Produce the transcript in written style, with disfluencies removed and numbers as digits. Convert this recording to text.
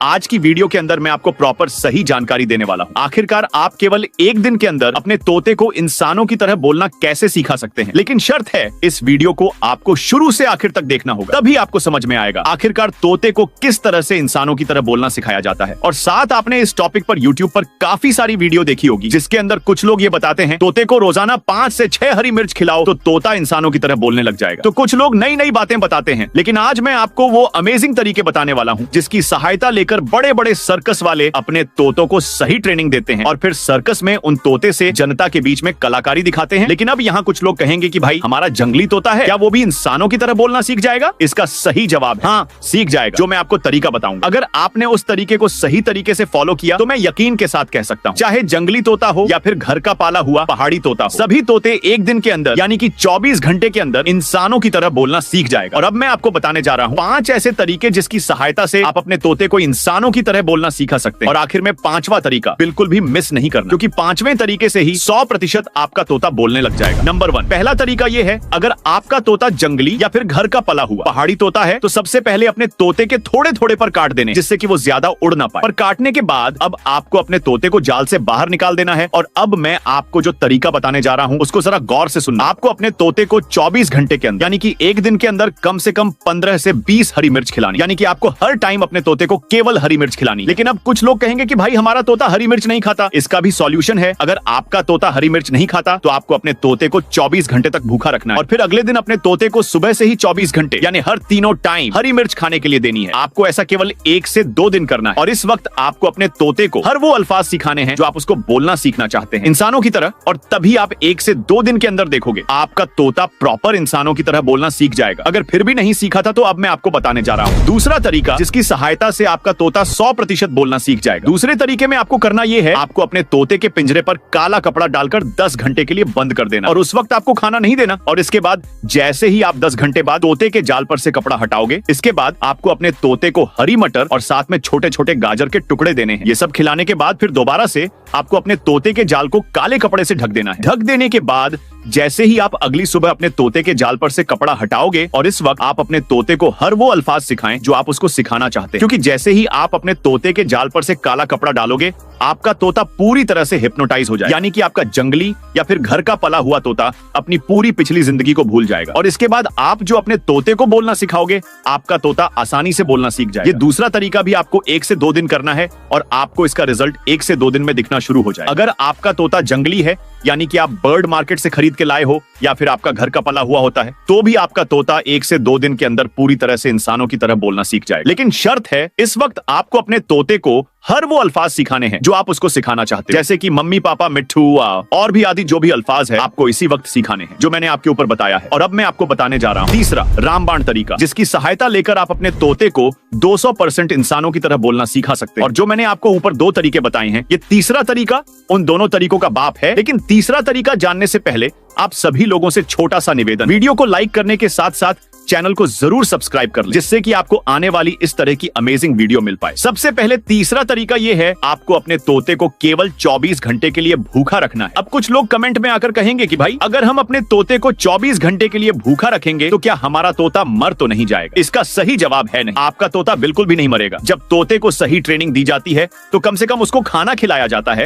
आज की वीडियो के अंदर मैं आपको प्रॉपर सही जानकारी देने वाला हूँ। आखिरकार आप केवल एक दिन के अंदर अपने तोते को इंसानों की तरह बोलना कैसे सिखा सकते हैं, लेकिन शर्त है इस वीडियो को आपको शुरू से आखिर तक देखना होगा, तभी आपको समझ में आएगा आखिरकार तोते को किस तरह से इंसानों की तरह बोलना सिखाया जाता है। और साथ आपने इस टॉपिक पर यूट्यूब पर काफी सारी वीडियो देखी होगी जिसके अंदर कुछ लोग ये बताते हैं तोते को रोजाना 5 से 6 हरी मिर्च खिलाओ तो तोता इंसानों की तरह बोलने लग जाएगा। तो कुछ लोग नई नई बातें बताते हैं, लेकिन आज मैं आपको वो अमेजिंग तरीके बताने वाला हूँ जिसकी सहायता लेकर बड़े बड़े सर्कस वाले अपने तोतों को सही ट्रेनिंग देते हैं और फिर सर्कस में उन तोते से जनता के बीच में कलाकारी दिखाते हैं। लेकिन अब यहाँ कुछ लोग कहेंगे कि भाई हमारा जंगली तोता है, क्या वो भी इंसानों की तरह बोलना सीख जाएगा? इसका सही जवाब हाँ, सीख जाएगा, जो मैं आपको तरीका बताऊंगा। अगर आपने उस तरीके को सही तरीके से फॉलो किया तो मैं यकीन के साथ कह सकता हूँ, चाहे जंगली तोता हो या फिर घर का पाला हुआ पहाड़ी तोता हो, सभी तोते एक दिन के अंदर यानी कि 24 घंटे के अंदर इंसानों की तरह बोलना सीख जाएगा। और अब मैं आपको बताने जा रहा हूँ 5 ऐसे तरीके जिसकी सहायता से आप अपने तोते को इंसानों की तरह बोलना सीखा सकते हैं। और आखिर में 5वां तरीका बिल्कुल भी मिस नहीं करना, क्योंकि 5वें तरीके से ही 100% आपका तोता बोलने लग जाएगा। नंबर 1, पहला तरीका ये है, अगर आपका तोता जंगली या फिर घर का पला हुआ पहाड़ी तोता है तो सबसे पहले अपने तोते के थोड़े थोड़े पर काट देने, जिससे कि वो ज्यादा उड़ ना पाए। पर काटने के बाद अब आपको अपने तोते को जाल से बाहर निकाल देना है। और अब मैं आपको जो तरीका बताने जा रहा हूं उसको जरा गौर से सुनना। आपको अपने तोते को 24 घंटे के अंदर यानी कि एक दिन के अंदर कम से कम 15 से 20 हरी मिर्च खिलानी, यानी कि आपको हर टाइम अपने तोते को केवल हरी मिर्च खिलानी। लेकिन अब कुछ लोग कहेंगे कि भाई हमारा तोता हरी मिर्च नहीं खाता। इसका भी सॉल्यूशन है। अगर आपका तोता हरी मिर्च नहीं खाता तो आपको अपने तोते को 24 घंटे तक भूखा रखना है और फिर अगले दिन अपने तोते को सुबह से ही 24 घंटे यानी हर तीनों टाइम हरी मिर्च खाने के लिए देनी है। आपको ऐसा केवल 1 से 2 दिन करना है। और इस वक्त आपको अपने तोते को हर वो अल्फाज सिखाने हैं जो आप उसको बोलना सीखना चाहते हैं इंसानों की तरह। और तभी आप 1 से 2 दिन के अंदर देखोगे आपका तोता प्रॉपर इंसानों की तरह बोलना सीख जाएगा। अगर फिर भी नहीं सीखा था तो अब मैं आपको बताने जा रहा हूँ दूसरा तरीका जिसकी सहायता से आपका तोता 100% बोलना सीख जाएगा। दूसरे तरीके में आपको करना यह है, आपको अपने तोते के पिंजरे पर काला कपड़ा डालकर 10 घंटे के लिए बंद कर देना और उस वक्त आपको खाना नहीं देना। और इसके बाद जैसे ही आप 10 घंटे बाद तोते के जाल पर से कपड़ा हटाओगे, इसके बाद आपको अपने तोते को हरी मटर और साथ में छोटे छोटे गाजर के टुकड़े देने हैं। ये सब खिलाने के बाद फिर दोबारा से आपको अपने तोते के जाल को काले कपड़े से ढक देना है। ढक देने के बाद जैसे ही आप अगली सुबह अपने तोते के जाल पर से कपड़ा हटाओगे और इस वक्त आप अपने तोते को हर वो अल्फाज सिखाएं जो आप उसको सिखाना चाहते हैं, क्योंकि जैसे ही आप अपने तोते के जाल पर से काला कपड़ा डालोगे आपका तोता पूरी तरह से हिप्नोटाइज हो जाएगा, यानी कि आपका जंगली या फिर घर का पला हुआ तोता अपनी पूरी पिछली जिंदगी को भूल जाएगा। और इसके बाद आप जो अपने तोते को बोलना सिखाओगे आपका तोता आसानी से बोलना सीख जाएगा। ये दूसरा तरीका भी आपको 1 से 2 दिन करना है और आपको इसका रिजल्ट 1 से 2 दिन में दिखना शुरू हो जाए। अगर आपका तोता जंगली है यानी कि आप बर्ड मार्केट से खरीद के लाए हो या फिर आपका घर का पला हुआ होता है, तो भी आपका तोता 1 से 2 दिन के अंदर पूरी तरह से इंसानों की तरह बोलना सीख जाएगा। लेकिन शर्त है, इस वक्त आपको अपने तोते को हर वो अल्फाज सिखाने हैं जो आप उसको सिखाना चाहते हैं, जैसे कि मम्मी पापा मिट्ठू और भी आदि जो भी अल्फाज है आपको इसी वक्त सिखाने हैं जो मैंने आपके ऊपर बताया है। और अब मैं आपको बताने जा रहा हूँ तीसरा रामबाण तरीका, जिसकी सहायता लेकर आप अपने तोते को 200% इंसानों की तरह बोलना सिखा सकते हैं। और जो मैंने आपको ऊपर 2 तरीके बताए हैं, ये तीसरा तरीका उन दोनों तरीकों का बाप है। लेकिन तीसरा तरीका जानने से पहले आप सभी लोगों से छोटा सा निवेदन, वीडियो को लाइक करने के साथ साथ चैनल को जरूर सब्सक्राइब कर लें, जिससे कि आपको आने वाली इस तरह की अमेजिंग वीडियो मिल पाए। सबसे पहले तीसरा तरीका यह है, आपको अपने तोते को केवल 24 घंटे के लिए भूखा रखना है। अब कुछ लोग कमेंट में आकर कहेंगे कि भाई अगर हम अपने तोते को 24 घंटे के लिए भूखा रखेंगे तो क्या हमारा तोता मर तो नहीं जाएगा? इसका सही जवाब है नहीं, आपका तोता बिल्कुल भी नहीं मरेगा। जब तोते को सही ट्रेनिंग दी जाती है तो कम से कम उसको खाना खिलाया जाता है